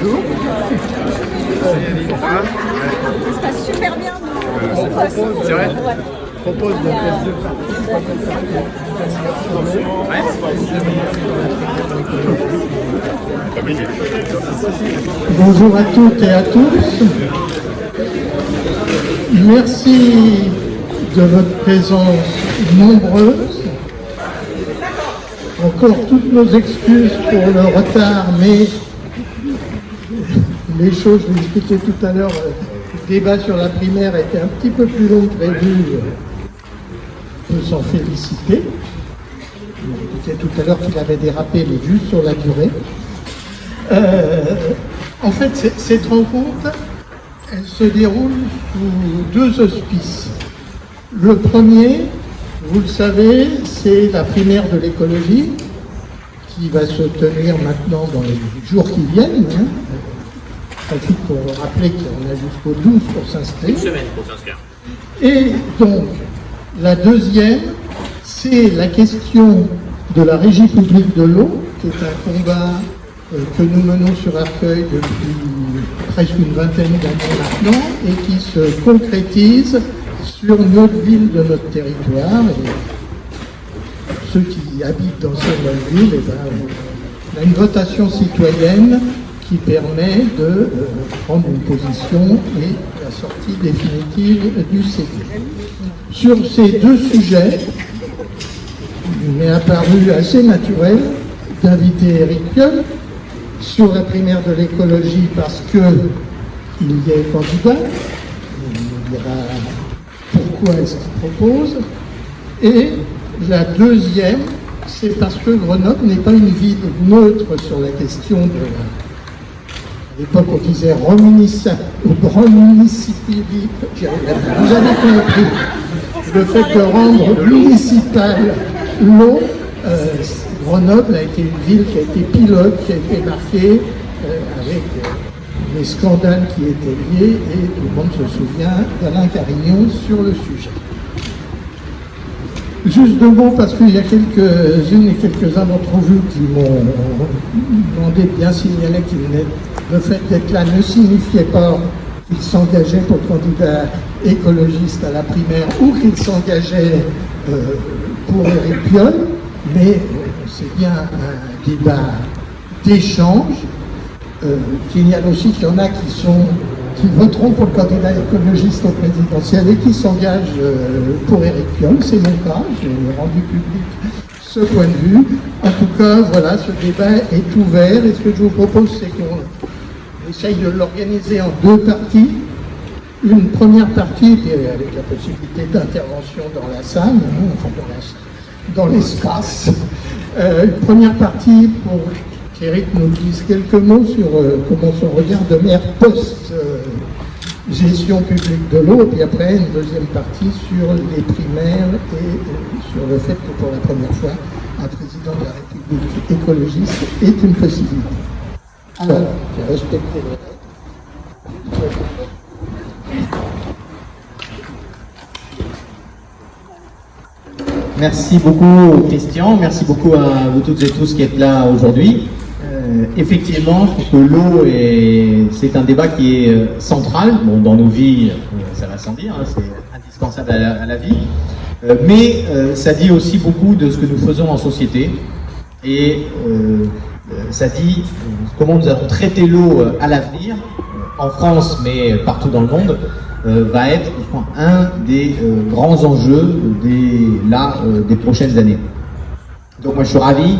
Bonjour. Ça se passe super bien. C'est vrai? Ouais. Propose de Bonjour à toutes et à tous. Merci de votre présence nombreuse. Encore toutes nos excuses pour le retard, mais les choses, je vous l'expliquais tout à l'heure, le débat sur la primaire était un petit peu plus long que prévu. On peut s'en féliciter. Je disais tout à l'heure qu'il avait dérapé, mais juste sur la durée. En fait, cette rencontre, elle se déroule sous deux auspices. Le premier, vous le savez, c'est la primaire de l'écologie qui va se tenir maintenant dans les jours qui viennent. Profite pour rappeler qu'on a jusqu'au 12 pour s'inscrire. Une semaine pour s'inscrire. Et donc, la deuxième, c'est la question de la régie publique de l'eau, qui est un combat que nous menons sur Arcueil depuis presque une vingtaine d'années maintenant, et qui se concrétise sur notre ville de notre territoire. Et ceux qui habitent dans cette ville, on a une votation citoyenne qui permet de prendre une position et la sortie définitive du Ségur. Sur ces deux sujets, il m'est apparu assez naturel d'inviter Éric Piolle sur la primaire de l'écologie parce qu'il y est candidat. Il nous dira pourquoi est-ce qu'il propose. Et la deuxième, c'est parce que Grenoble n'est pas une ville neutre sur la question de à l'époque, on disait remunicipalité. Vous avez compris. Le fait de rendre municipal l'eau, Grenoble a été une ville qui a été pilote, qui a été marquée avec les scandales qui étaient liés, et tout le monde se souvient d'Alain Carignon sur le sujet. Juste deux mots, parce qu'il y a quelques-unes et quelques-uns d'entre vous qui m'ont demandé de bien signaler le fait d'être là ne signifiait pas qu'ils s'engageaient pour candidat écologiste à la primaire ou qu'ils s'engageaient pour Éric Piolle, mais c'est bien un débat d'échange. Qu'il y a aussi qu'il y en a qui voteront pour le candidat écologiste au présidentiel et qui s'engagent pour Éric Piolle. C'est mon cas, j'ai rendu public ce point de vue. En tout cas, voilà, ce débat est ouvert, et ce que je vous propose, c'est qu'on essaye de l'organiser en deux parties. Une première partie avec la possibilité d'intervention dans la salle, enfin dans l'espace. Une première partie pour qu'Éric nous dise quelques mots sur comment son regard de maire post-gestion publique de l'eau, et puis après une deuxième partie sur les primaires et sur le fait que pour la première fois, un président de la République écologiste est une possibilité. Alors, j'ai respecté les règles. Merci beaucoup Christian, merci beaucoup à vous toutes et tous qui êtes là aujourd'hui. Effectivement, je pense que l'eau, c'est un débat qui est central. Bon, dans nos vies, ça va sans dire, hein, c'est indispensable à la vie. Mais ça dit aussi beaucoup de ce que nous faisons en société. Et ça dit comment nous allons traiter l'eau à l'avenir, en France, mais partout dans le monde, va être, je crois, un des grands enjeux des prochaines années. Donc moi, je suis ravi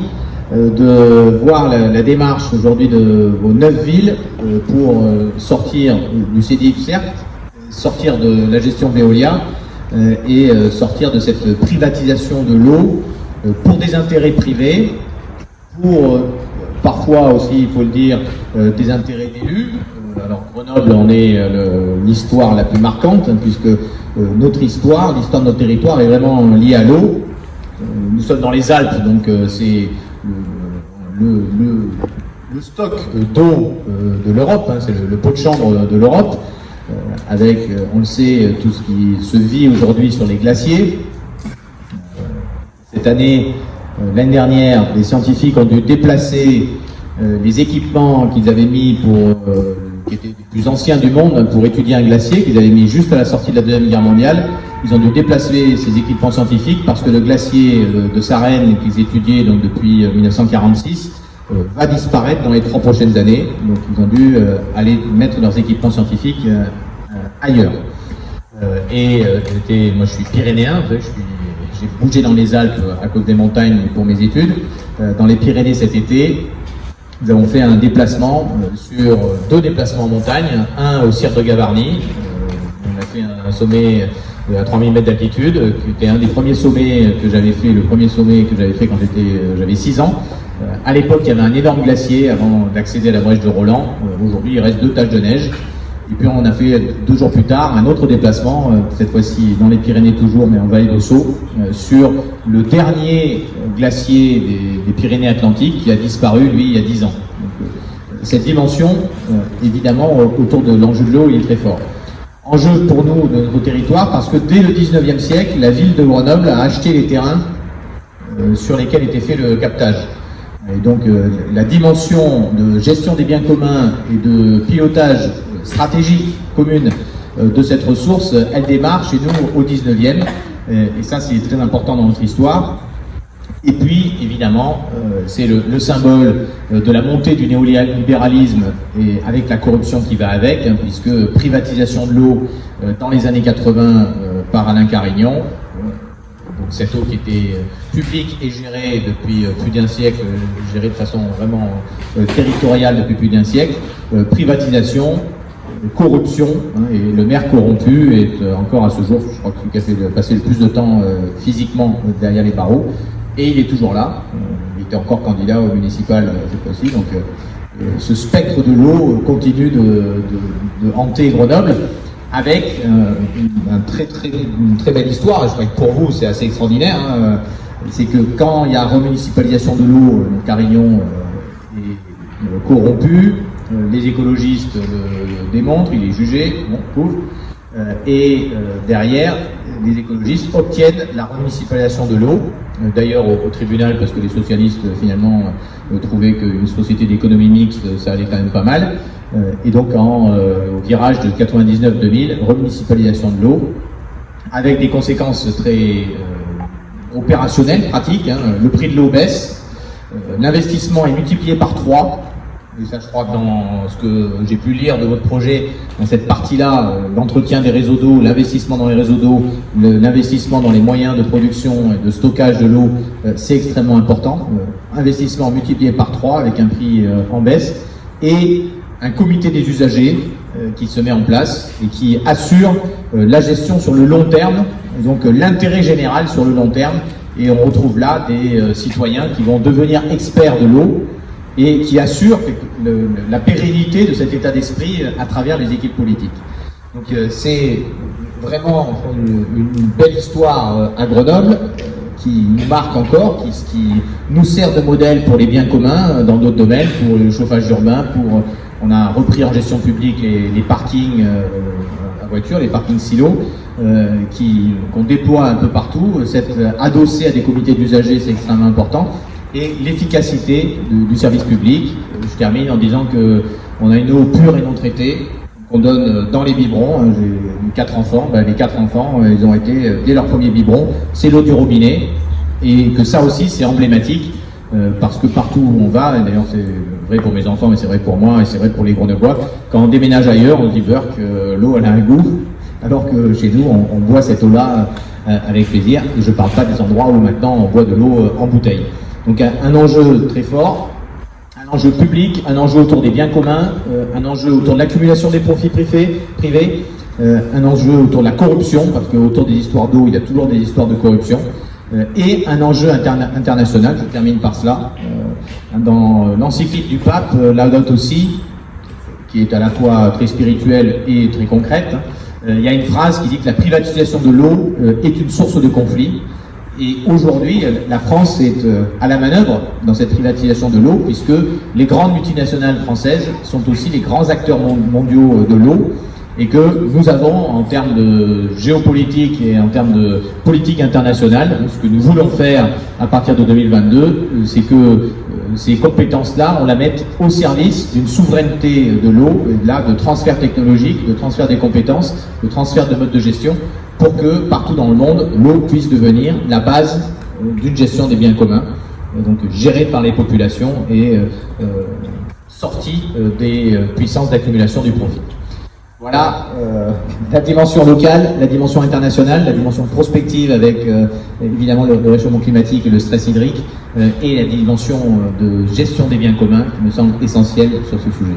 de voir la démarche aujourd'hui de vos 9 villes pour sortir du CEDIF, certes, sortir de la gestion Veolia et sortir de cette privatisation de l'eau pour des intérêts privés, pour parfois aussi, il faut le dire, des intérêts d'élus. Alors Grenoble en est l'histoire la plus marquante, hein, puisque notre histoire, l'histoire de notre territoire est vraiment liée à l'eau. Nous sommes dans les Alpes, donc c'est le stock d'eau de l'Europe, hein, c'est le pot de chambre de l'Europe, avec, on le sait, tout ce qui se vit aujourd'hui sur les glaciers. Cette année, l'année dernière, les scientifiques ont dû déplacer les équipements qu'ils avaient mis qui étaient les plus anciens du monde pour étudier un glacier, qu'ils avaient mis juste à la sortie de la Deuxième Guerre mondiale. Ils ont dû déplacer ces équipements scientifiques parce que le glacier de Sarenne qu'ils étudiaient donc depuis 1946 va disparaître dans les 3 prochaines années. Donc ils ont dû aller mettre leurs équipements scientifiques ailleurs. Moi je suis pyrénéen, j'ai bougé dans les Alpes à cause des montagnes pour mes études. Dans les Pyrénées cet été, nous avons fait un déplacement sur 2 déplacements en montagne, un au Sire de Gavarnie. On a fait un sommet à 3000 mètres d'altitude, qui était un des premiers sommets que j'avais fait, le premier sommet que j'avais fait quand j'avais 6 ans. À l'époque, il y avait un énorme glacier avant d'accéder à la brèche de Roland. Aujourd'hui, il reste 2 taches de neige. Et puis on a fait 2 jours plus tard un autre déplacement, cette fois-ci dans les Pyrénées toujours, mais en vallée d'Ossau, sur le dernier glacier des Pyrénées-Atlantiques qui a disparu, lui, il y a 10 ans. Donc, cette dimension, évidemment, autour de l'enjeu de l'eau, il est très fort. Enjeu pour nous, de notre territoire, parce que dès le 19e siècle, la ville de Grenoble a acheté les terrains sur lesquels était fait le captage. Et donc la dimension de gestion des biens communs et de pilotage stratégique commune de cette ressource, elle démarre chez nous au 19e, et ça c'est très important dans notre histoire. Et puis évidemment, c'est le symbole de la montée du néolibéralisme et avec la corruption qui va avec, puisque privatisation de l'eau dans les années 80 par Alain Carignon. Donc cette eau qui était publique et gérée depuis plus d'1 siècle, gérée de façon vraiment territoriale depuis plus d'1 siècle, privatisation, corruption, et le maire corrompu est encore à ce jour, je crois que celui qui a fait passer le plus de temps physiquement derrière les barreaux, et il est toujours là, il était encore candidat au municipal cette fois-ci, donc ce spectre de l'eau continue de hanter Grenoble, avec une très belle histoire. Je crois que pour vous c'est assez extraordinaire, c'est que quand il y a remunicipalisation de l'eau, Carignon est corrompu, les écologistes le démontrent, il est jugé, bon, pauvre, et derrière, les écologistes obtiennent la remunicipalisation de l'eau, d'ailleurs au tribunal, parce que les socialistes finalement trouvaient qu'une société d'économie mixte, ça allait quand même pas mal. Et donc au virage de 99-2000, remunicipalisation de l'eau, avec des conséquences très opérationnelles, pratiques. Le prix de l'eau baisse, l'investissement est multiplié par 3, et ça je crois que dans ce que j'ai pu lire de votre projet, dans cette partie-là, l'entretien des réseaux d'eau, l'investissement dans les réseaux d'eau, l'investissement dans les moyens de production et de stockage de l'eau, c'est extrêmement important. Investissement multiplié par 3 avec un prix en baisse, et un comité des usagers qui se met en place et qui assure la gestion sur le long terme, donc l'intérêt général sur le long terme, et on retrouve là des citoyens qui vont devenir experts de l'eau et qui assurent la pérennité de cet état d'esprit à travers les équipes politiques. Donc c'est vraiment une belle histoire à Grenoble qui nous marque encore, qui nous sert de modèle pour les biens communs dans d'autres domaines, pour le chauffage urbain, on a repris en gestion publique les parkings à voiture, les parkings silos, qu'on déploie un peu partout. Adossé à des comités d'usagers, c'est extrêmement important. Et l'efficacité du service public. Je termine en disant qu'on a une eau pure et non traitée, qu'on donne dans les biberons. J'ai 4 enfants, les 4 enfants, ils ont été, dès leur premier biberon, c'est l'eau du robinet. Et que ça aussi, c'est emblématique. Parce que partout où on va, et d'ailleurs c'est vrai pour mes enfants, mais c'est vrai pour moi, et c'est vrai pour les Grenoblois, quand on déménage ailleurs, on se dit que l'eau elle a un goût, alors que chez nous, on boit cette eau-là avec plaisir, et je ne parle pas des endroits où maintenant on boit de l'eau en bouteille. Donc un enjeu très fort, un enjeu public, un enjeu autour des biens communs, un enjeu autour de l'accumulation des profits privés, un enjeu autour de la corruption, parce qu'autour des histoires d'eau, il y a toujours des histoires de corruption, et un enjeu international, je termine par cela. Dans l'encyclique du pape, Laudato Si, qui est à la fois très spirituelle et très concrète, il y a une phrase qui dit que la privatisation de l'eau est une source de conflit. Et aujourd'hui, la France est à la manœuvre dans cette privatisation de l'eau, puisque les grandes multinationales françaises sont aussi les grands acteurs mondiaux de l'eau, et que nous avons, en termes de géopolitique et en termes de politique internationale, ce que nous voulons faire à partir de 2022, c'est que ces compétences-là, on la mette au service d'une souveraineté de l'eau, de transfert technologique, de transfert des compétences, de transfert de modes de gestion, pour que partout dans le monde, l'eau puisse devenir la base d'une gestion des biens communs, donc gérée par les populations et sortie des puissances d'accumulation du profit. Voilà la dimension locale, la dimension internationale, la dimension prospective avec évidemment le réchauffement climatique et le stress hydrique et la dimension de gestion des biens communs qui me semble essentielle sur ce sujet.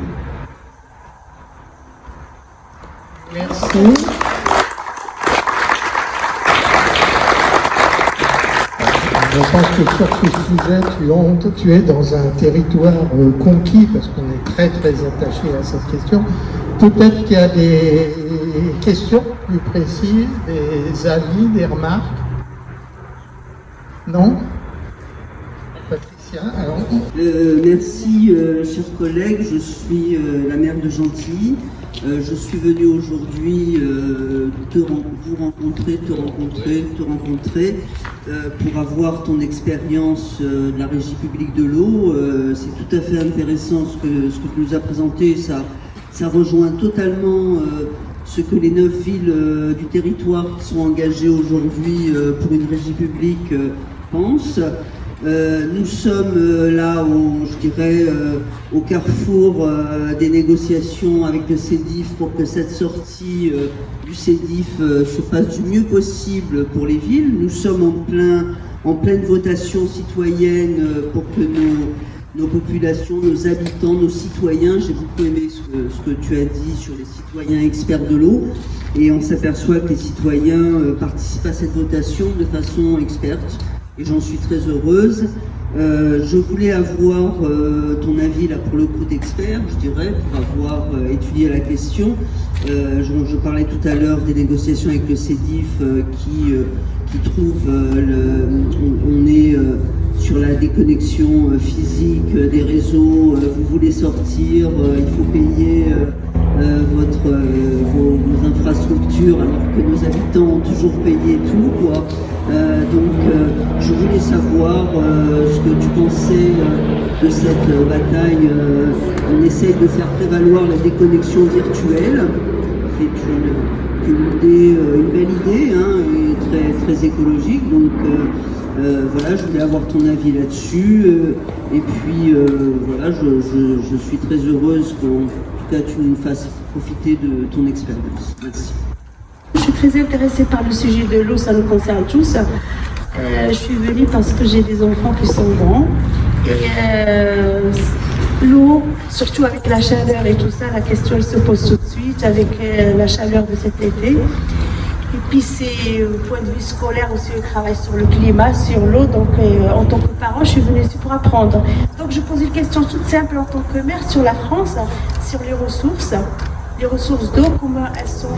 Merci. Je pense que sur ce sujet, tu es dans un territoire conquis parce qu'on est très très attaché à cette question. Peut-être qu'il y a des questions plus précises, des avis, des remarques. Non? Patricia, alors. Merci, chers collègues. Je suis la maire de Gentilly. Je suis venue aujourd'hui vous rencontrer, te rencontrer pour avoir ton expérience de la régie publique de l'eau. C'est tout à fait intéressant ce que tu nous as présenté. Ça rejoint totalement ce que les 9 villes du territoire qui sont engagées aujourd'hui pour une régie publique pensent. Nous sommes là, au carrefour des négociations avec le CEDIF pour que cette sortie du CEDIF se passe du mieux possible pour les villes. Nous sommes en pleine votation citoyenne pour que nos populations, nos habitants, nos citoyens, j'ai beaucoup aimé ce que tu as dit sur les citoyens experts de l'eau, et on s'aperçoit que les citoyens participent à cette votation de façon experte. Et j'en suis très heureuse. Je voulais avoir ton avis, là, pour le coup d'expert, je dirais, pour avoir étudié la question. Je parlais tout à l'heure des négociations avec le CEDIF qui trouve, on est sur la déconnexion physique des réseaux, vous voulez sortir, il faut payer vos infrastructures alors que nos habitants ont toujours payé tout, quoi. Je voulais savoir ce que tu pensais de cette bataille. On essaye de faire prévaloir la déconnexion virtuelle, qui est une belle idée, hein, et très écologique. Donc voilà, je voulais avoir ton avis là-dessus. Et puis voilà, je suis très heureuse qu'en tout cas tu nous fasses profiter de ton expérience. Merci. Je suis très intéressée par le sujet de l'eau, ça nous concerne tous. Je suis venue parce que j'ai des enfants qui sont grands. Et l'eau, surtout avec la chaleur et tout ça, la question elle se pose tout de suite avec la chaleur de cet été. Et puis c'est au point de vue scolaire aussi, je travaille sur le climat, sur l'eau. Donc en tant que parent, je suis venue ici pour apprendre. Donc je pose une question toute simple en tant que mère sur la France, sur les ressources. Les ressources d'eau, comment elles sont,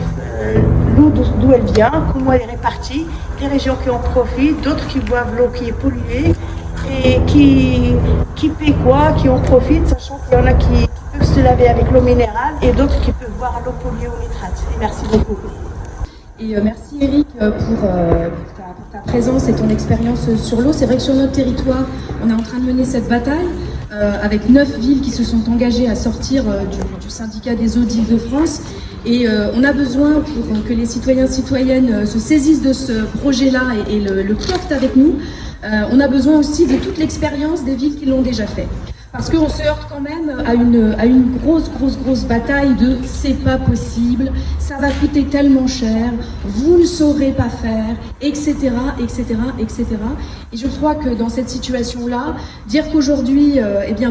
l'eau d'où elle vient, comment elle est répartie, les régions qui en profitent, d'autres qui boivent l'eau qui est polluée et qui paient quoi, qui en profitent, sachant qu'il y en a qui peuvent se laver avec l'eau minérale et d'autres qui peuvent boire l'eau polluée au nitrate. Et merci beaucoup. Et merci Eric pour ta présence et ton expérience sur l'eau. C'est vrai que sur notre territoire, on est en train de mener cette bataille. Avec 9 villes qui se sont engagées à sortir du syndicat des eaux d'Île-de-France. Et on a besoin, pour que les citoyens et citoyennes se saisissent de ce projet-là et le portent avec nous, on a besoin aussi de toute l'expérience des villes qui l'ont déjà fait. Parce qu'on se heurte quand même à une grosse bataille de « c'est pas possible, ça va coûter tellement cher, vous ne saurez pas faire », etc. Et je crois que dans cette situation-là, dire qu'aujourd'hui,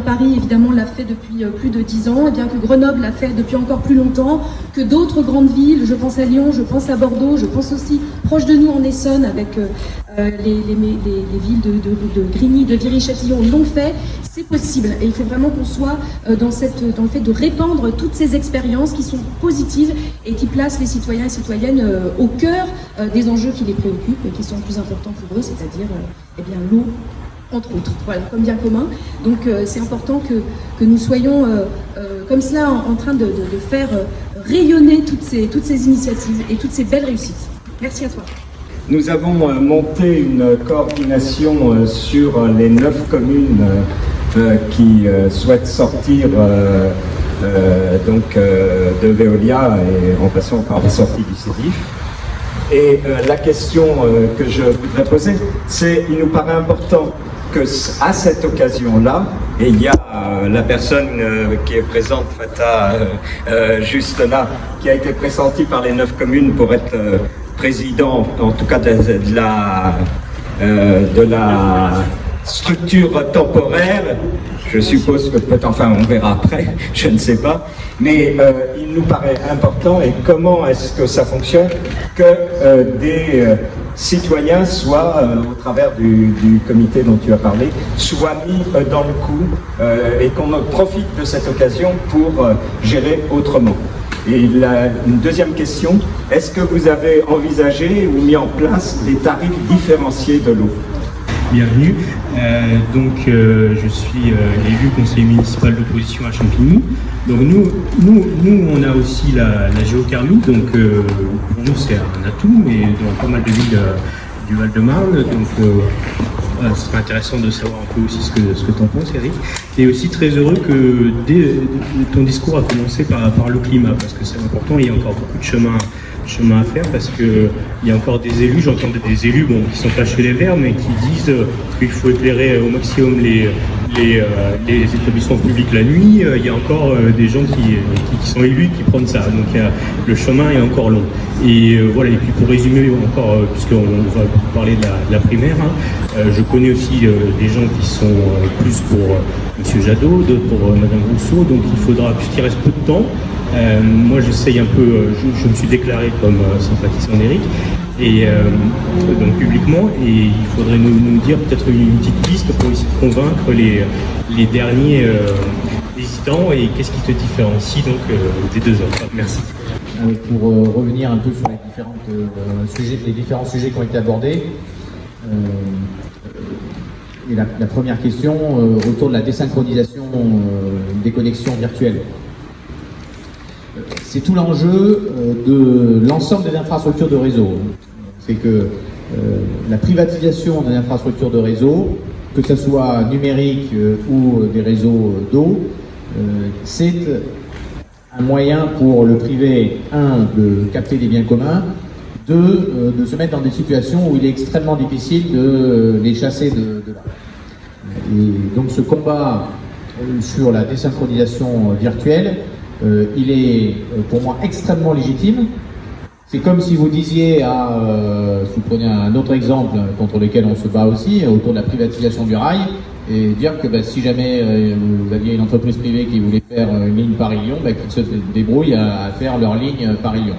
Paris, évidemment, l'a fait depuis plus de 10 ans, et bien que Grenoble l'a fait depuis encore plus longtemps, que d'autres grandes villes, je pense à Lyon, je pense à Bordeaux, je pense aussi proche de nous en Essonne, avec les villes de Grigny, de Viry-Châtillon, l'ont fait, c'est possible. Et il faut vraiment qu'on soit dans le fait de répandre toutes ces expériences qui sont positives et qui placent les citoyens et citoyennes au cœur des enjeux qui les préoccupent et qui sont les plus importants pour eux, c'est-à-dire l'eau, entre autres, voilà, comme bien commun. Donc c'est important que nous soyons comme cela en train de faire rayonner toutes ces initiatives et toutes ces belles réussites. Merci à toi. Nous avons monté une coordination sur les 9 communes qui souhaitent sortir de Veolia et en passant par les sorties du CEDIF. Et la question que je voudrais poser, c'est il nous paraît important que à cette occasion-là, et il y a la personne qui est présente, Fata, juste là, qui a été pressentie par les 9 communes pour être président, en tout cas de la structure temporaire. Je suppose que peut-être, enfin on verra après, je ne sais pas, mais il nous paraît important, et comment est-ce que ça fonctionne, que des citoyens soient, au travers du comité dont tu as parlé, soient mis dans le coup et qu'on profite de cette occasion pour gérer autrement. Et une deuxième question, est-ce que vous avez envisagé ou mis en place des tarifs différenciés de l'eau ? Bienvenue. Je suis élu conseiller municipal d'opposition à Champigny. Donc nous on a aussi la géothermie, donc pour nous c'est un atout, mais dans pas mal de villes du Val-de-Marne. Donc ce serait intéressant de savoir un peu aussi ce que tu en penses, Eric. Et aussi très heureux que ton discours a commencé par le climat, parce que c'est important, il y a encore beaucoup de chemin à faire, parce qu'il y a encore des élus, j'entends des élus qui sont pas chez les Verts, mais qui disent qu'il faut éclairer au maximum les établissements publics la nuit. Il y a encore des gens qui sont élus qui prennent ça, donc le chemin est encore long. Et voilà, et puis pour résumer encore, puisqu'on va parler de la primaire, je connais aussi des gens qui sont plus pour M. Jadot, d'autres pour Mme Rousseau, donc il faudra, puisqu'il reste peu de temps, moi j'essaye un peu, je me suis déclaré comme sympathisant d'Éric, et donc publiquement, et il faudrait nous dire peut-être une petite piste pour essayer de convaincre les derniers hésitants, et qu'est-ce qui te différencie donc des deux autres. Merci. Pour revenir un peu sur les différents sujets qui ont été abordés, et la première question autour de la désynchronisation des connexions virtuelles. C'est tout l'enjeu de l'ensemble des infrastructures de réseau. C'est que la privatisation des infrastructures de réseau, que ce soit numérique ou des réseaux d'eau, c'est un moyen pour le privé, de capter des biens communs, de se mettre dans des situations où il est extrêmement difficile de les chasser de là. Et donc ce combat sur la désynchronisation virtuelle, il est pour moi extrêmement légitime. C'est comme si vous disiez, si vous prenez un autre exemple contre lequel on se bat aussi, autour de la privatisation du rail, et dire que si jamais vous aviez une entreprise privée qui voulait faire une ligne Paris-Lyon, qu'ils se débrouillent à faire leur ligne Paris-Lyon.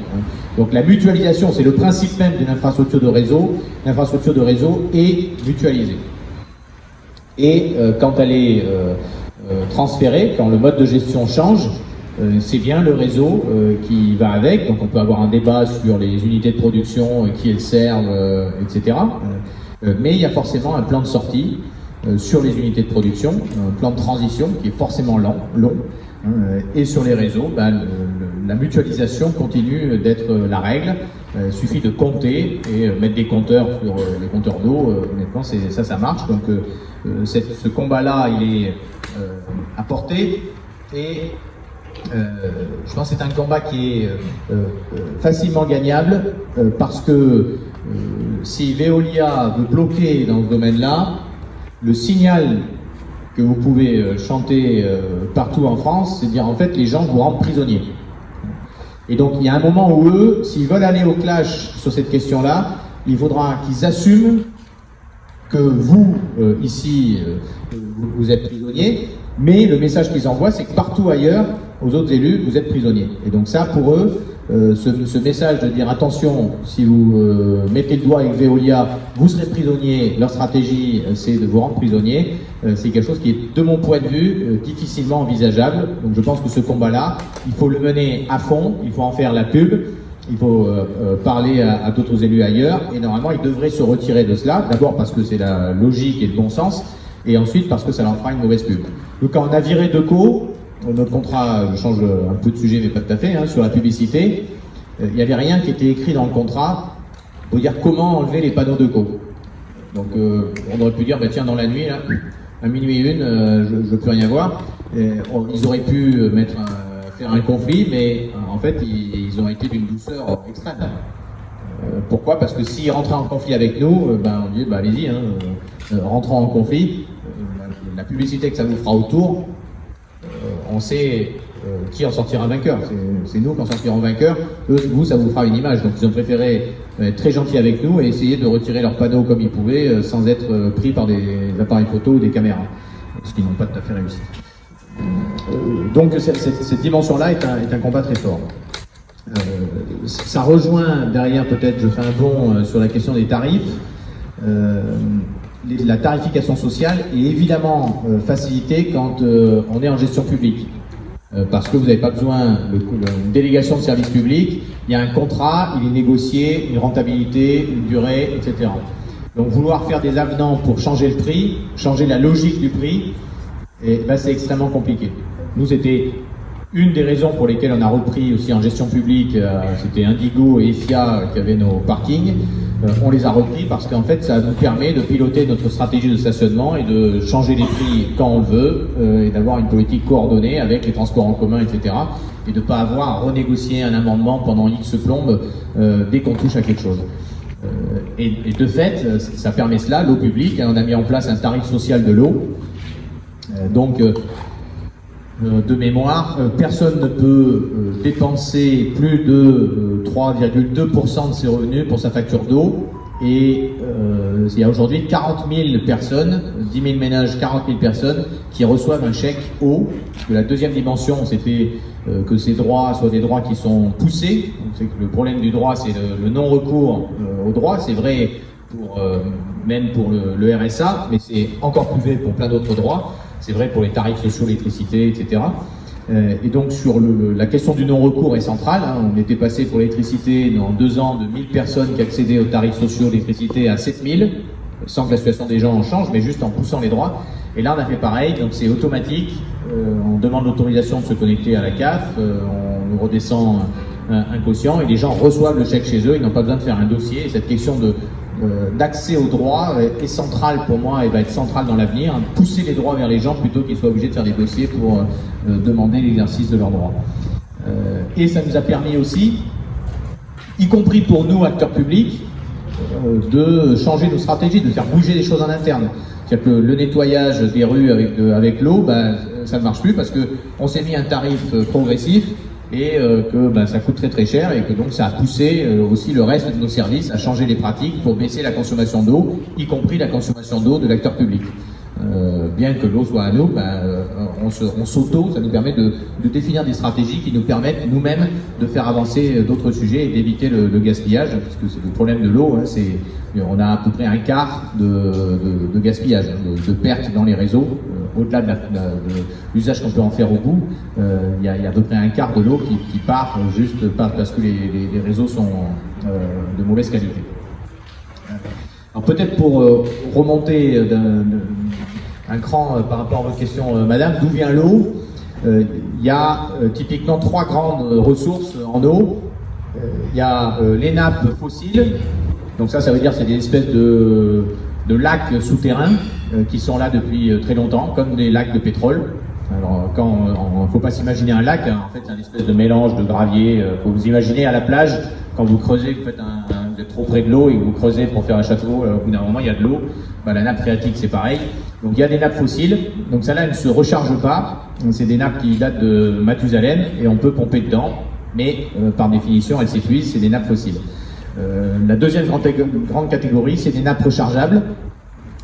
Donc la mutualisation, c'est le principe même d'une infrastructure de réseau. L'infrastructure de réseau est mutualisée. Et quand elle est transférée, quand le mode de gestion change, c'est bien le réseau qui va avec. Donc on peut avoir un débat sur les unités de production, qui elles servent, etc. Mais il y a forcément un plan de sortie sur les unités de production, un plan de transition qui est forcément long. Et sur les réseaux, la mutualisation continue d'être la règle. Il suffit de compter et mettre des compteurs sur les compteurs d'eau. Honnêtement, ça marche. Donc ce combat-là, il est apporté. Et je pense que c'est un combat qui est facilement gagnable parce que si Veolia veut bloquer dans ce domaine-là, le signal que vous pouvez chanter partout en France, c'est de dire en fait les gens vous rendent prisonniers. Et donc il y a un moment où eux, s'ils veulent aller au clash sur cette question-là, il faudra qu'ils assument que vous, ici, vous êtes prisonniers, mais le message qu'ils envoient, c'est que partout ailleurs, aux autres élus, vous êtes prisonniers. Et donc ça, pour eux, ce message de dire attention, si vous mettez le doigt avec Veolia, vous serez prisonniers, leur stratégie, c'est de vous rendre prisonniers, c'est quelque chose qui est, de mon point de vue, difficilement envisageable. Donc je pense que ce combat-là, il faut le mener à fond, il faut en faire la pub, il faut parler à d'autres élus ailleurs, et normalement, ils devraient se retirer de cela, d'abord parce que c'est la logique et le bon sens, et ensuite parce que ça leur fera une mauvaise pub. Donc quand on a viré Decaux, notre contrat, je change un peu de sujet mais pas tout à fait, sur la publicité, il n'y avait rien qui était écrit dans le contrat pour dire comment enlever les panneaux Decaux. Donc on aurait pu dire, tiens, dans la nuit, là, à minuit et une, je ne veux plus rien voir. Ils auraient pu faire un conflit, mais en fait, ils ont été d'une douceur extrême. Pourquoi? Parce que s'ils rentraient en conflit avec nous, on dit allez-y, rentrons en conflit. La publicité que ça nous fera autour, on sait qui en sortira vainqueur. C'est nous qui en sortirons vainqueurs. Vous, ça vous fera une image. Donc ils ont préféré être très gentils avec nous et essayer de retirer leurs panneaux comme ils pouvaient sans être pris par des appareils photo ou des caméras. Ce qu'ils n'ont pas tout à fait réussi. Donc cette dimension-là est un combat très fort. Ça rejoint derrière, peut-être, je fais un bond sur la question des tarifs. La tarification sociale est évidemment facilitée quand on est en gestion publique. Parce que vous n'avez pas besoin d'une délégation de service public, il y a un contrat, il est négocié, une rentabilité, une durée, etc. Donc vouloir faire des avenants pour changer le prix, changer la logique du prix, c'est extrêmement compliqué. Nous, c'était une des raisons pour lesquelles on a repris aussi en gestion publique, c'était Indigo et FIA qui avaient nos parkings. On les a repris parce qu'en fait ça nous permet de piloter notre stratégie de stationnement et de changer les prix quand on le veut et d'avoir une politique coordonnée avec les transports en commun, etc. Et de ne pas avoir à renégocier un amendement pendant X plombes dès qu'on touche à quelque chose. Et de fait, ça permet cela, l'eau publique. On a mis en place un tarif social de l'eau. De mémoire, personne ne peut dépenser plus de 3,2% de ses revenus pour sa facture d'eau. Et il y a aujourd'hui 40 000 personnes, 10 000 ménages, 40 000 personnes qui reçoivent un chèque eau. Parce que la deuxième dimension, c'était que ces droits soient des droits qui sont poussés. C'est que le problème du droit, c'est le non-recours au droit. C'est vrai même pour le RSA, mais c'est encore plus vrai pour plein d'autres droits. C'est vrai pour les tarifs sociaux, l'électricité, etc. Et donc sur la question du non-recours est centrale. On était passé pour l'électricité dans 2 ans de 1000 personnes qui accédaient aux tarifs sociaux d'électricité à 7000, sans que la situation des gens en change, mais juste en poussant les droits. Et là on a fait pareil, donc c'est automatique. On demande l'autorisation de se connecter à la CAF, on nous redescend un quotient et les gens reçoivent le chèque chez eux, ils n'ont pas besoin de faire un dossier. Et cette question d'accès aux droits est centrale pour moi et va être centrale dans l'avenir, pousser les droits vers les gens plutôt qu'ils soient obligés de faire des dossiers pour demander l'exercice de leurs droits. Et ça nous a permis aussi, y compris pour nous acteurs publics, de changer nos stratégies, de faire bouger les choses en interne. C'est-à-dire que le nettoyage des rues avec l'eau, ça ne marche plus parce qu'on s'est mis un tarif progressif et que ça coûte très très cher et que donc ça a poussé aussi le reste de nos services à changer les pratiques pour baisser la consommation d'eau, y compris la consommation d'eau de l'acteur public. Bien que l'eau soit à nous, on s'auto, ça nous permet de définir des stratégies qui nous permettent nous-mêmes de faire avancer d'autres sujets et d'éviter le gaspillage, puisque c'est le problème de l'eau, on a à peu près un quart de gaspillage, de pertes dans les réseaux. Au-delà de l'usage qu'on peut en faire au bout, il y a à peu près un quart de l'eau qui part juste parce que les réseaux sont de mauvaise qualité. Alors peut-être pour remonter un cran par rapport à votre question, madame, d'où vient l'eau? Il y a typiquement 3 grandes ressources en eau. Il y a les nappes fossiles, donc ça veut dire c'est des espèces de lacs souterrains qui sont là depuis très longtemps, comme des lacs de pétrole. Alors, faut pas s'imaginer un lac, en fait c'est un espèce de mélange de gravier. Faut vous imaginer à la plage, quand vous creusez, vous êtes trop près de l'eau et vous creusez pour faire un château, au bout d'un moment il y a de l'eau. La nappe phréatique c'est pareil. Donc il y a des nappes fossiles, donc celles-là ne se rechargent pas. C'est des nappes qui datent de Mathusalem et on peut pomper dedans, mais par définition elles s'épuisent, c'est des nappes fossiles. La deuxième grande catégorie, c'est des nappes rechargeables.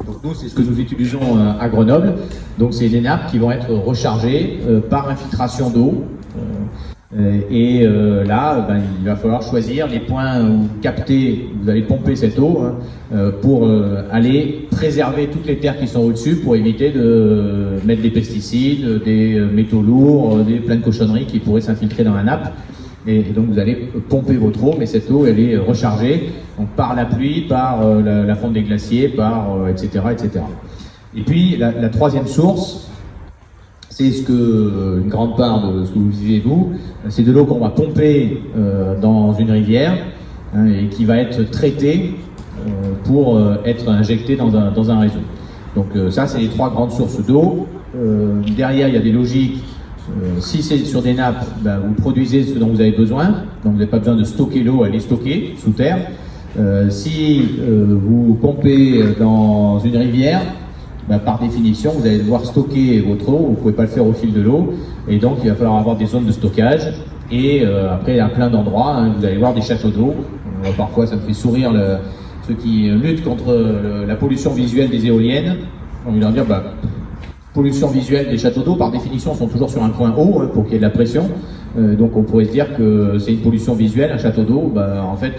Donc nous, c'est ce que nous utilisons à Grenoble. Donc c'est des nappes qui vont être rechargées par infiltration d'eau. Là, il va falloir choisir les points où vous allez pomper cette eau pour aller préserver toutes les terres qui sont au-dessus pour éviter de mettre des pesticides, des métaux lourds, plein de cochonneries qui pourraient s'infiltrer dans la nappe. Et donc vous allez pomper votre eau, mais cette eau elle est rechargée donc par la pluie, par la fonte des glaciers, etc., etc. Et puis la troisième source, c'est une grande part de ce que vous vivez vous, c'est de l'eau qu'on va pomper dans une rivière et qui va être traitée pour être injectée dans un réseau. Donc ça, c'est les 3 grandes sources d'eau. Derrière, il y a des logiques. Si c'est sur des nappes, ben, vous produisez ce dont vous avez besoin, donc vous n'avez pas besoin de stocker l'eau, elle est stockée sous terre. Si vous pompez dans une rivière, ben, par définition, vous allez devoir stocker votre eau, vous ne pouvez pas le faire au fil de l'eau, et donc il va falloir avoir des zones de stockage, et après il y a plein d'endroits, hein, vous allez voir des châteaux d'eau. Parfois ça me fait sourire ceux qui luttent contre la pollution visuelle des éoliennes. On va leur dire, bah, pollution visuelle des châteaux d'eau, par définition, sont toujours sur un point haut, hein, pour qu'il y ait de la pression. Donc on pourrait se dire que c'est une pollution visuelle, un château d'eau. Bah, en fait,